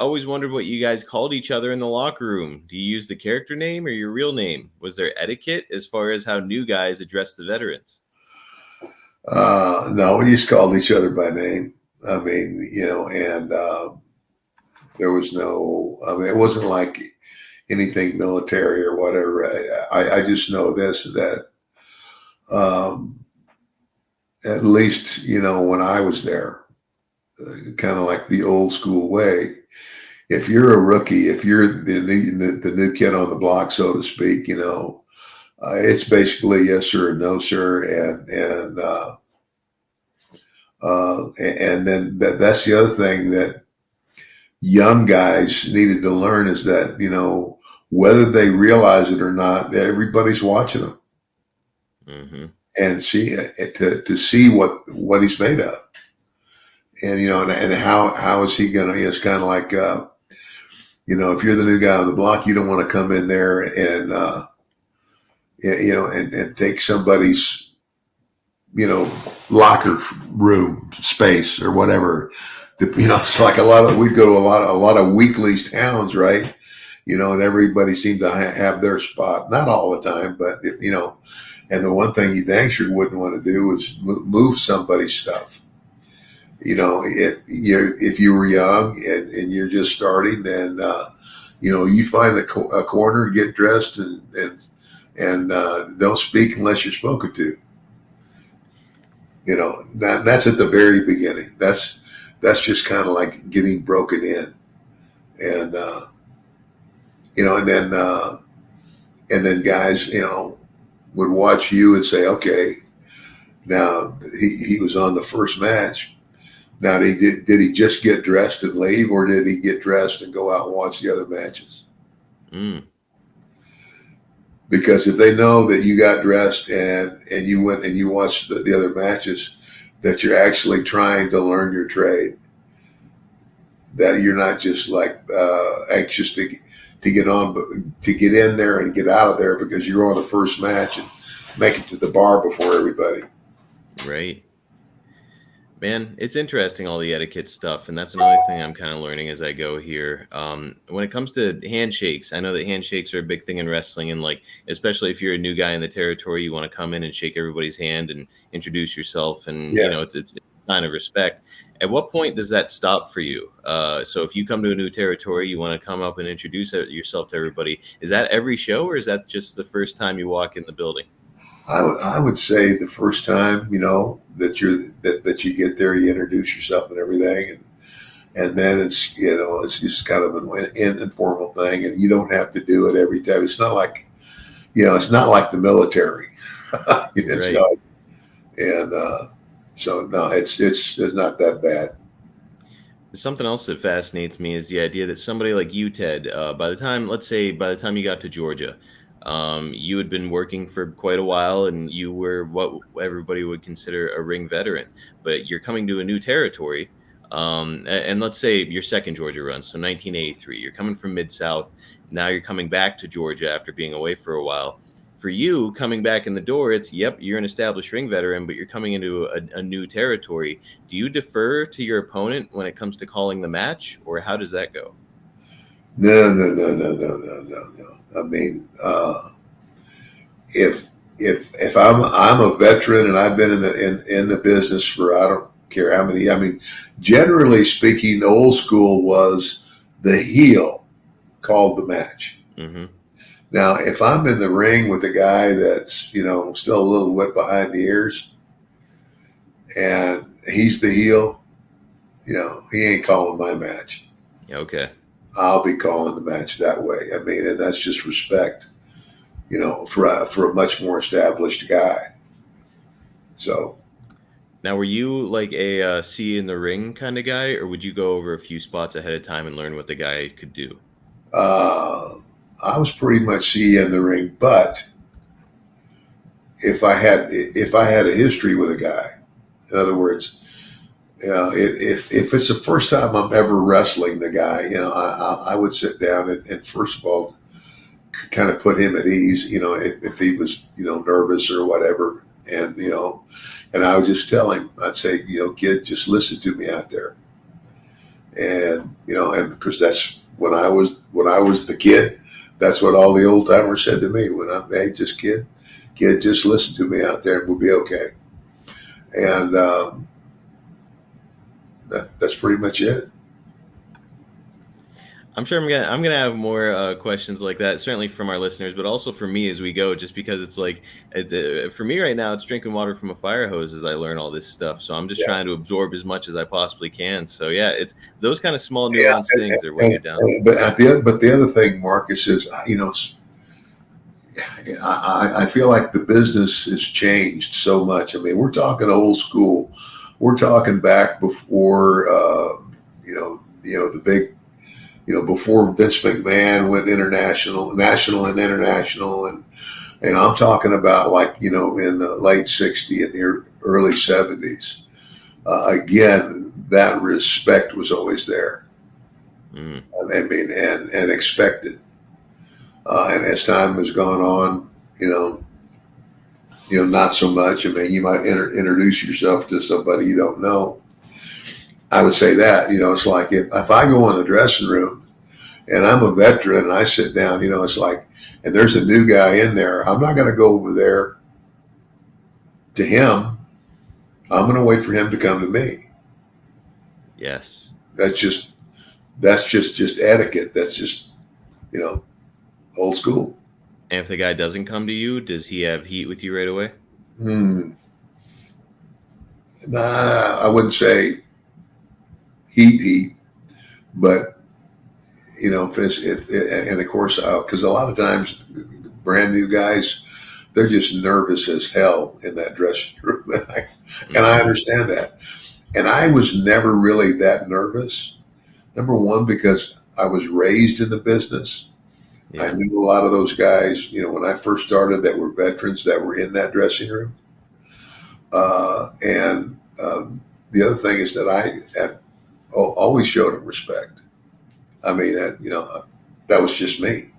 always wondered what you guys called each other in the locker room. Do you use the character name or your real name? Was there etiquette as far as how new guys address the veterans? No, we just called each other by name. I mean, and there was no. I mean, it wasn't like anything military or whatever. I just know this that um, at least when I was there, kind of like the old school way. If you're a rookie, if you're the new kid on the block, so to speak, it's basically yes sir, no sir, and then that's the other thing that young guys needed to learn is that whether they realize it or not, everybody's watching them Mm-hmm. and see to see what he's made of, and how is he gonna? It's kind of like if you're the new guy on the block, you don't want to come in there and and take somebody's locker room space or whatever. It's like we'd go to a lot of weeklies towns, right? And everybody seemed to have their spot. Not all the time, but and the one thing you dang sure wouldn't want to do is move somebody's stuff. If you were young and you're just starting, then you find a corner, get dressed, and don't speak unless you're spoken to. That's at the very beginning. That's just kind of like getting broken in, and and then guys would watch you and say, okay, now he was on the first match. Now did he just get dressed and leave, or did he get dressed and go out and watch the other matches? Mm. Because if they know that you got dressed and you went and you watched the other matches, that you're actually trying to learn your trade, that you're not just like anxious to get on, to get in there and get out of there because you're on the first match and make it to the bar before everybody. Right. Man, it's interesting, all the etiquette stuff, and that's another thing I'm kind of learning as I go here. When it comes to handshakes, I know that handshakes are a big thing in wrestling, and like, especially if you're a new guy in the territory, you want to come in and shake everybody's hand and introduce yourself, and it's a sign of respect. At what point does that stop for you? So if you come to a new territory, you want to come up and introduce yourself to everybody. Is that every show, or is that just the first time you walk in the building? I would say the first time, that you get there, you introduce yourself and everything, and then it's just kind of an informal thing, and you don't have to do it every time. It's not like it's not like the military. It's Right. not, and so no, it's not that bad. Something else that fascinates me is the idea that somebody like you, Ted, by the time you got to Georgia, you had been working for quite a while and you were what everybody would consider a ring veteran, but you're coming to a new territory. And let's say your second Georgia run, so 1983, you're coming from Mid-South. Now you're coming back to Georgia after being away for a while. For you, coming back in the door, you're an established ring veteran, but you're coming into a new territory. Do you defer to your opponent when it comes to calling the match, or how does that go? No. I mean, if I'm a veteran and I've been in the business for I don't care how many. I mean, generally speaking, the old school was the heel called the match. Mm-hmm. Now, if I'm in the ring with a guy that's still a little wet behind the ears, and he's the heel, he ain't calling my match. Okay. I'll be calling the match that way. I mean, and that's just respect, for a much more established guy. So Now, were you like a see in the ring kind of guy, or would you go over a few spots ahead of time and learn what the guy could do? I was pretty much see in the ring, but if I had a history with a guy, in other words, if it's the first time I'm ever wrestling the guy, I would sit down and first of all kind of put him at ease, if he was, nervous or whatever. And, and I would just tell him, I'd say, kid, just listen to me out there. And and because that's when I was the kid, that's what all the old timers said to me. Hey, just kid, just listen to me out there, and we'll be okay. And that's pretty much it. I'm sure I'm gonna have more questions like that, certainly from our listeners, but also for me as we go. Just because it's like for me right now, it's drinking water from a fire hose as I learn all this stuff. So I'm just Yeah, trying to absorb as much as I possibly can. So yeah, it's those kind of small yeah. nuanced things are what And, get down. but the other thing, Marcus, is I feel like the business has changed so much. I mean, we're talking old school. We're talking back before the big before Vince McMahon went international, national and international, and I'm talking about like in the late '60s and the early '70s. Again, that respect was always there. Mm, I mean, and expected. And as time has gone on, not so much. I mean, you might introduce yourself to somebody you don't know. I would say that, it's like if I go in a dressing room and I'm a veteran and I sit down, it's like, and there's a new guy in there, I'm not going to go over there to him. I'm going to wait for him to come to me. yes. That's just, just etiquette. That's just, you know, old school. And if the guy doesn't come to you, does he have heat with you right away? Hmm. Nah, I wouldn't say heat, but and of course, because a lot of times brand new guys, they're just nervous as hell in that dressing room, and I Hmm. understand that. And I was never really that nervous. Number one, because I was raised in the business. I Yeah. knew a lot of those guys, when I first started, that were veterans that were in that dressing room. And the other thing is that I always showed them respect. I mean, that was just me.